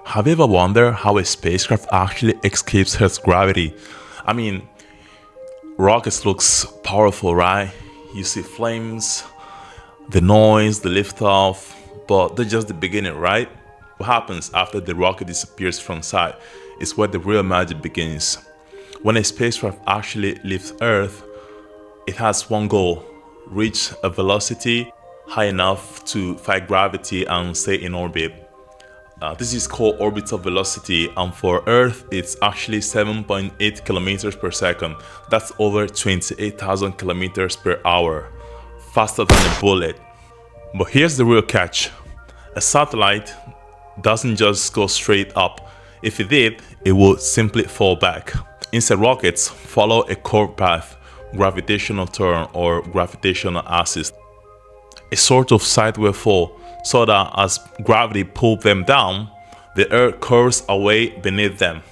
Have you ever wondered how a spacecraft actually escapes Earth's gravity? I mean, rockets looks powerful, right? You see flames, the noise, the liftoff, but they're just the beginning, right? What happens after the rocket disappears from sight is where the real magic begins. When a spacecraft actually leaves Earth, it has one goal: reach a velocity high enough to fight gravity and stay in orbit. This is called orbital velocity, and for Earth it's actually 7.8 kilometers per second. That's over 28,000 kilometers per hour, faster than a bullet. But here's the real catch: a satellite doesn't just go straight up. If it did, it would simply fall back. Instead, rockets follow a curved path, gravitational turn or gravitational axis, a sort of sideways fall, so that as gravity pulls them down, the Earth curves away beneath them.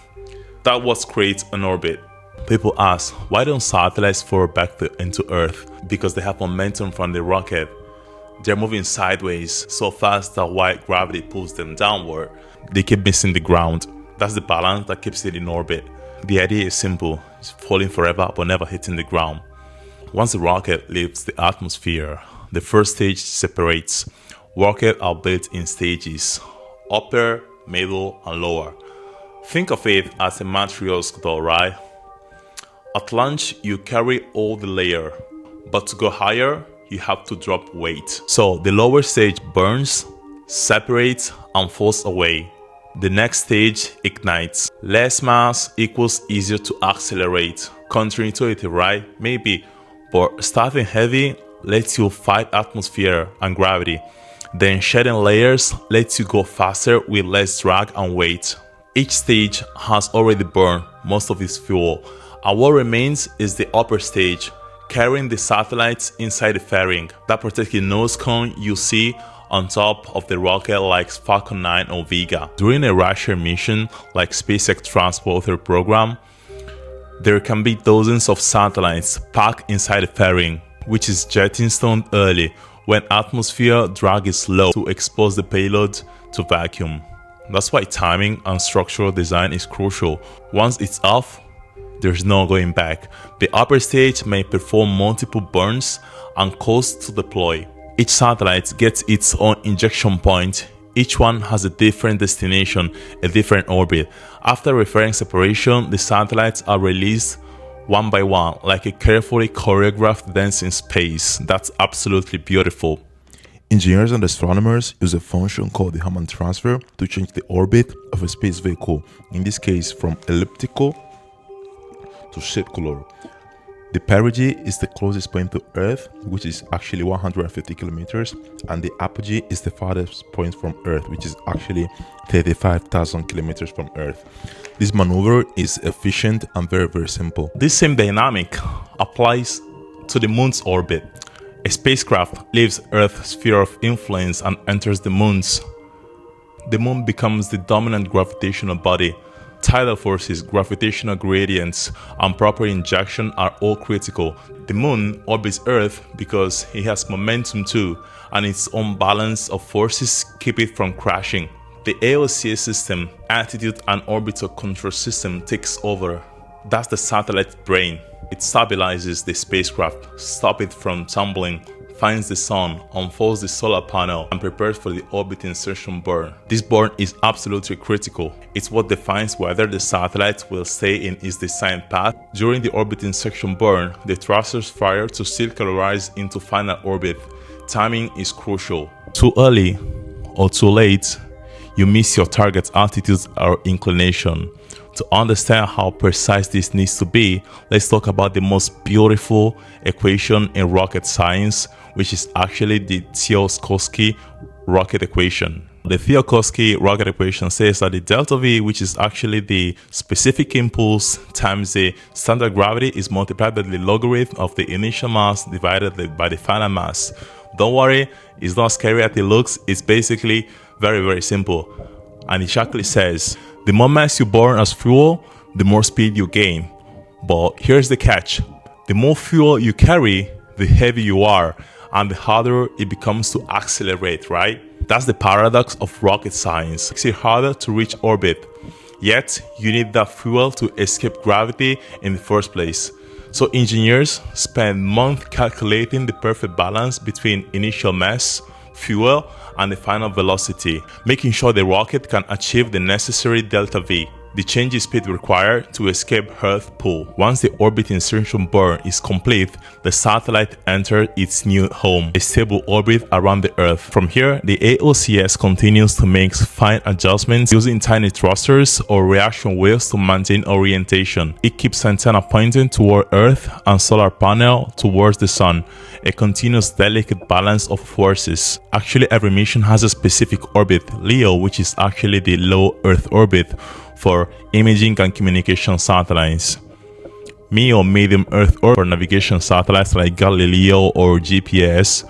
That's what creates an orbit. People ask, why don't satellites fall back into Earth? Because they have momentum from the rocket. They're moving sideways so fast that while gravity pulls them downward, they keep missing the ground. That's the balance that keeps it in orbit. The idea is simple: it's falling forever but never hitting the ground. Once the rocket leaves the atmosphere, the first stage separates. Rockets are built in stages: upper, middle, and lower. Think of it as a matryoshka doll, right? At launch, you carry all the layer, but to go higher, you have to drop weight. So the lower stage burns, separates, and falls away. The next stage ignites. Less mass equals easier to accelerate. Counterintuitive, right? Maybe, but starting heavy lets you fight atmosphere and gravity. Then shedding layers lets you go faster with less drag and weight. Each stage has already burned most of its fuel, and what remains is the upper stage, carrying the satellites inside the fairing, that protective nose cone you see on top of the rocket like Falcon 9 or Vega. During a rideshare mission like SpaceX Transporter program, there can be dozens of satellites packed inside the fairing, which is jettisoned early when atmosphere drag is low to expose the payload to vacuum. That's why timing and structural design is crucial. Once it's off, there's no going back. The upper stage may perform multiple burns and coast to deploy. Each satellite gets its own injection point. Each one has a different destination, a different orbit. After referring separation, the satellites are released one by one, like a carefully choreographed dance in space. That's absolutely beautiful. Engineers and astronomers use a function called the Hohmann transfer to change the orbit of a space vehicle, in this case from elliptical to circular. The perigee is the closest point to Earth, which is actually 150 kilometers, and the apogee is the farthest point from Earth, which is actually 35,000 kilometers from Earth. This maneuver is efficient and very simple. This same dynamic applies to the moon's orbit. A spacecraft leaves Earth's sphere of influence and enters the moon's. The moon becomes the dominant gravitational body. Tidal forces, gravitational gradients, and proper injection are all critical. The moon orbits Earth because it has momentum too, and its own balance of forces keep it from crashing. The AOCS system, attitude and orbital control system, takes over. That's the satellite brain. It stabilizes the spacecraft, stops it from tumbling, finds the sun, unfolds the solar panel, and prepares for the orbit insertion burn. This burn is absolutely critical. It's what defines whether the satellite will stay in its designed path. During the orbit insertion burn, the thrusters fire to circularize into final orbit. Timing is crucial. Too early or too late, you miss your target altitude or inclination. To understand how precise this needs to be, let's talk about the most beautiful equation in rocket science, which is actually the Tsiolkovsky rocket equation. The Tsiolkovsky rocket equation says that the delta V, which is actually the specific impulse times the standard gravity, is multiplied by the logarithm of the initial mass divided by the final mass. Don't worry, it's not scary as it looks. It's basically very simple. And it actually says, the more mass you burn as fuel, the more speed you gain. But here's the catch. The more fuel you carry, the heavier you are, and the harder it becomes to accelerate, right? That's the paradox of rocket science. It makes it harder to reach orbit, yet you need that fuel to escape gravity in the first place. So engineers spend months calculating the perfect balance between initial mass, fuel, and the final velocity, making sure the rocket can achieve the necessary delta V, the change in speed required to escape Earth's pull. Once the orbit insertion burn is complete, the satellite enters its new home, a stable orbit around the Earth. From here, the AOCS continues to make fine adjustments using tiny thrusters or reaction wheels to maintain orientation. It keeps antenna pointing toward Earth and solar panel towards the Sun, a continuous delicate balance of forces. Actually, every mission has a specific orbit, LEO, which is actually the low Earth orbit for imaging and communication satellites. MEO, medium Earth orbit, for navigation satellites like Galileo or GPS,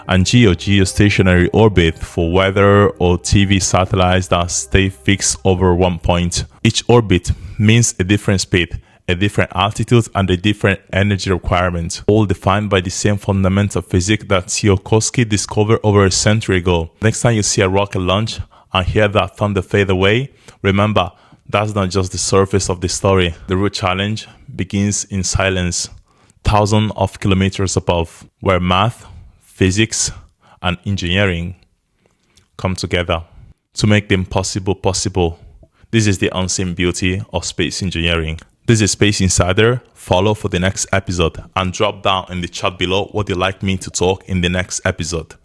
and GEO, geostationary orbit, for weather or TV satellites that stay fixed over one point. Each orbit means a different speed, a different altitude, and a different energy requirement, all defined by the same fundamental physics that Tsiolkovsky discovered over a century ago. Next time you see a rocket launch and hear that thunder fade away, remember, that's not just the surface of the story. The real challenge begins in silence, thousands of kilometers above, where math, physics, and engineering come together to make the impossible possible. This is the unseen beauty of space engineering. This is Space Insider. Follow for the next episode and drop down in the chat below what you'd like me to talk in the next episode.